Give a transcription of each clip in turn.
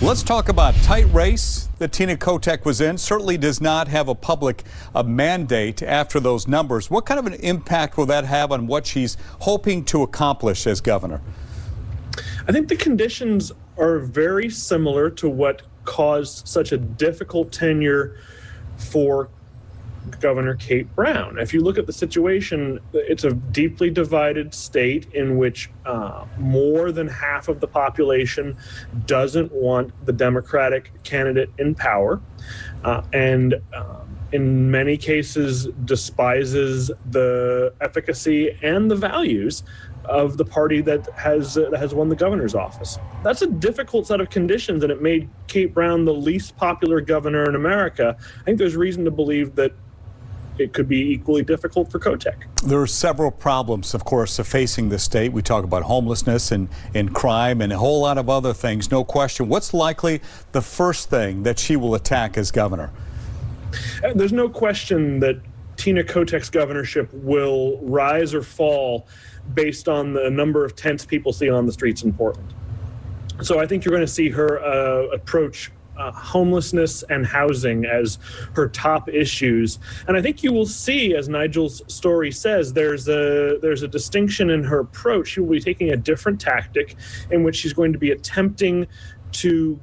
Let's talk about tight race that Tina Kotek was in. Certainly does not have a public mandate after those numbers. What kind of an impact will that have on what she's hoping to accomplish as governor? I think the conditions are very similar to what caused such a difficult tenure for Governor Kate Brown. If you look at the situation, it's a deeply divided state in which more than half of the population doesn't want the Democratic candidate in power, and in many cases despises the efficacy and the values of the party that has won the governor's office. That's a difficult set of conditions, and it made Kate Brown the least popular governor in America. I think there's reason to believe that it could be equally difficult for Kotek. There are several problems, of course, facing the state. We talk about homelessness and crime and a whole lot of other things, no question. What's likely the first thing that she will attack as governor? There's no question that Tina Kotek's governorship will rise or fall based on the number of tents people see on the streets in Portland. So I think you're going to see her approach homelessness and housing as her top issues. And I think you will see, as Nigel's story says, there's a distinction in her approach. She will be taking a different tactic in which she's going to be attempting to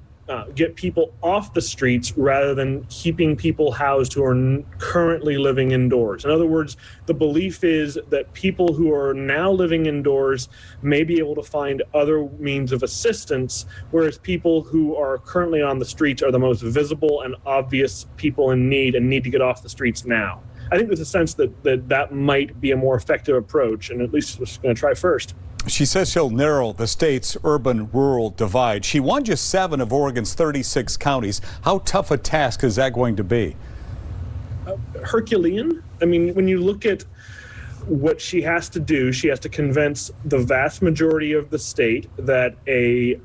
get people off the streets rather than keeping people housed who are currently living indoors. In other words, the belief is that people who are now living indoors may be able to find other means of assistance, whereas people who are currently on the streets are the most visible and obvious people in need and need to get off the streets now. I think there's a sense that might be a more effective approach, and at least we're going to try first. She says she'll narrow the state's urban-rural divide. She won just 7 of Oregon's 36 counties. How tough a task is that going to be? Herculean. I mean, when you look at what she has to do, she has to convince the vast majority of the state that a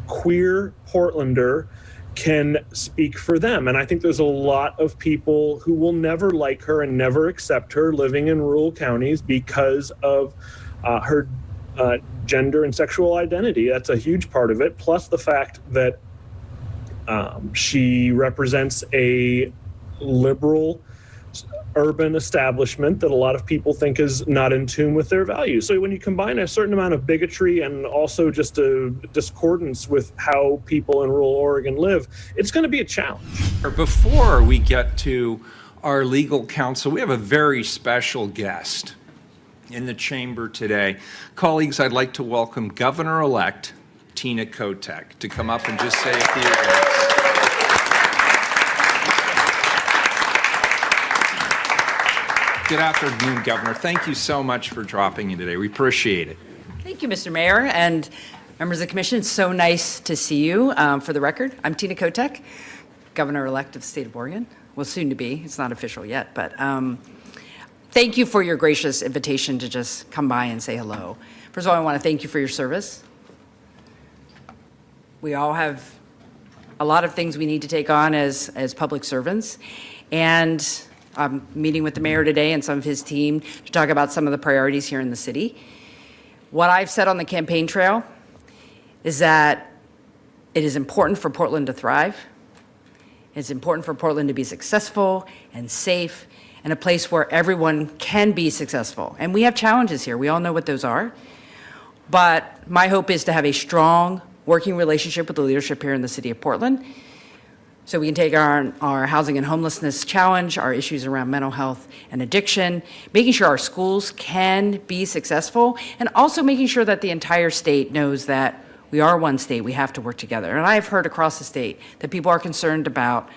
queer Portlander can speak for them. And I think there's a lot of people who will never like her and never accept her living in rural counties because of her gender and sexual identity. That's a huge part of it. Plus the fact that she represents a liberal urban establishment that a lot of people think is not in tune with their values. So when you combine a certain amount of bigotry and also just a discordance with how people in rural Oregon live, it's going to be a challenge. Before we get to our legal counsel, we have a very special guest in the chamber today. Colleagues, I'd like to welcome Governor-elect Tina Kotek to come up and just say a few words. Good afternoon, Governor. Thank you so much for dropping in today. We appreciate it. Thank you, Mr. Mayor and members of the commission. It's so nice to see you. For the record, I'm Tina Kotek, Governor-elect of the state of Oregon. Well, soon to be. It's not official yet, but thank you for your gracious invitation to just come by and say hello. First of all, I want to thank you for your service. We all have a lot of things we need to take on as public servants, and I'm meeting with the mayor today and some of his team to talk about some of the priorities here in the city. What I've said on the campaign trail is that it is important for Portland to thrive. It's important for Portland to be successful and safe and a place where everyone can be successful. And we have challenges here. We all know what those are. But my hope is to have a strong working relationship with the leadership here in the city of Portland, so we can take our housing and homelessness challenge, our issues around mental health and addiction, making sure our schools can be successful, and also making sure that the entire state knows that we are one state, we have to work together. And I've heard across the state that people are concerned about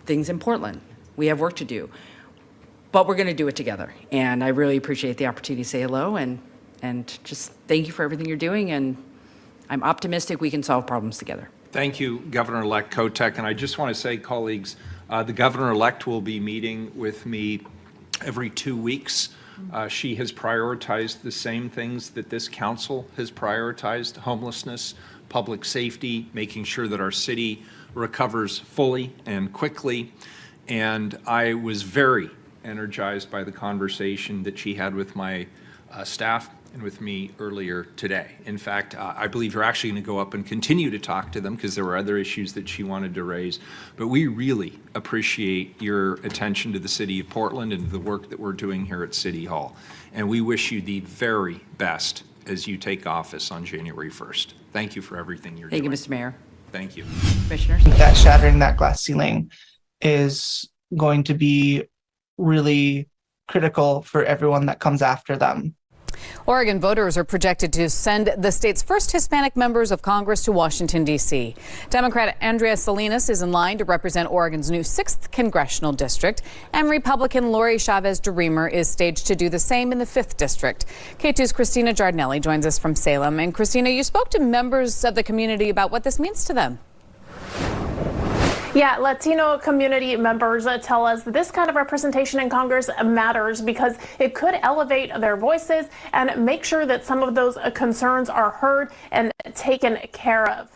things in Portland. We have work to do, but we're gonna do it together. And I really appreciate the opportunity to say hello and just thank you for everything you're doing, and I'm optimistic we can solve problems together. Thank you, Governor-elect Kotek. And I just want to say, colleagues, the Governor-elect will be meeting with me every 2 weeks. She has prioritized the same things that this council has prioritized: homelessness, public safety, making sure that our city recovers fully and quickly. And I was very energized by the conversation that she had with my staff and with me earlier today. In fact, I believe you're actually going to go up and continue to talk to them because there were other issues that she wanted to raise. But we really appreciate your attention to the city of Portland and the work that we're doing here at City Hall. And we wish you the very best as you take office on January 1st. Thank you for everything you're doing. Thank you, Mr. Mayor. Thank you. Commissioners? That shattering that glass ceiling is going to be really critical for everyone that comes after them. Oregon voters are projected to send the state's first Hispanic members of Congress to Washington, D.C. Democrat Andrea Salinas is in line to represent Oregon's new 6th congressional district, and Republican Lori Chavez-DeRemer is staged to do the same in the 5th district. Katu's Christina Drazan joins us from Salem. And Christina, you spoke to members of the community about what this means to them. Yeah, Latino community members tell us that this kind of representation in Congress matters because it could elevate their voices and make sure that some of those concerns are heard and taken care of.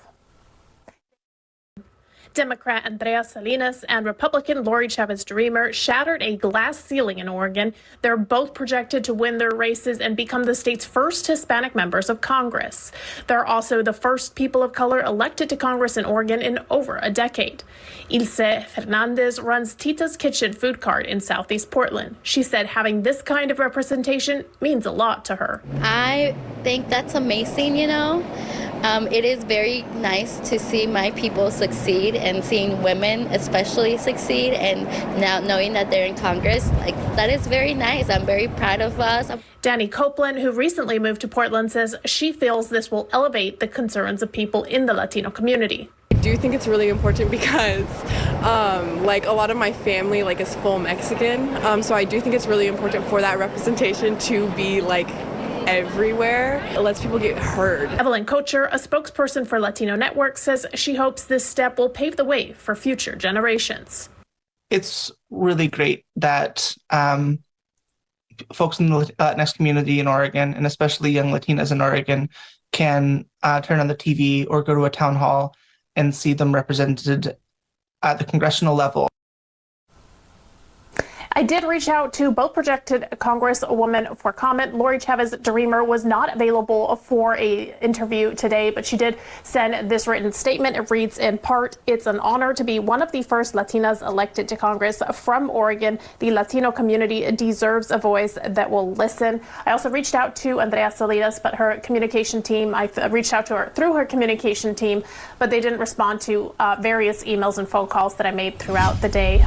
Democrat Andrea Salinas and Republican Lori Chavez-DeRemer shattered a glass ceiling in Oregon. They're both projected to win their races and become the state's first Hispanic members of Congress. They're also the first people of color elected to Congress in Oregon in over a decade. Ilse Fernandez runs Tita's Kitchen food cart in Southeast Portland. She said having this kind of representation means a lot to her. I think that's amazing, you know. It is very nice to see my people succeed and seeing women especially succeed, and now knowing that they're in Congress, like, that is very nice. I'm very proud of us. Danny Copeland, who recently moved to Portland, says she feels this will elevate the concerns of people in the Latino community. I do think it's really important because like a lot of my family is full Mexican, so I do think it's really important for that representation to be everywhere. It lets people get heard. Evelyn Kocher, a spokesperson for Latino Network, says she hopes this step will pave the way for future generations. It's really great that folks in the Latinx community in Oregon, and especially young Latinas in Oregon, can turn on the TV or go to a town hall and see them represented at the congressional level. I did reach out to both projected Congresswomen for comment. Lori Chavez-DeRemer was not available for an interview today, but she did send this written statement. It reads in part, "It's an honor to be one of the first Latinas elected to Congress from Oregon. The Latino community deserves a voice that will listen." I also reached out to Andrea Salinas, but her communication team, I reached out to her through her communication team, but they didn't respond to various emails and phone calls that I made throughout the day.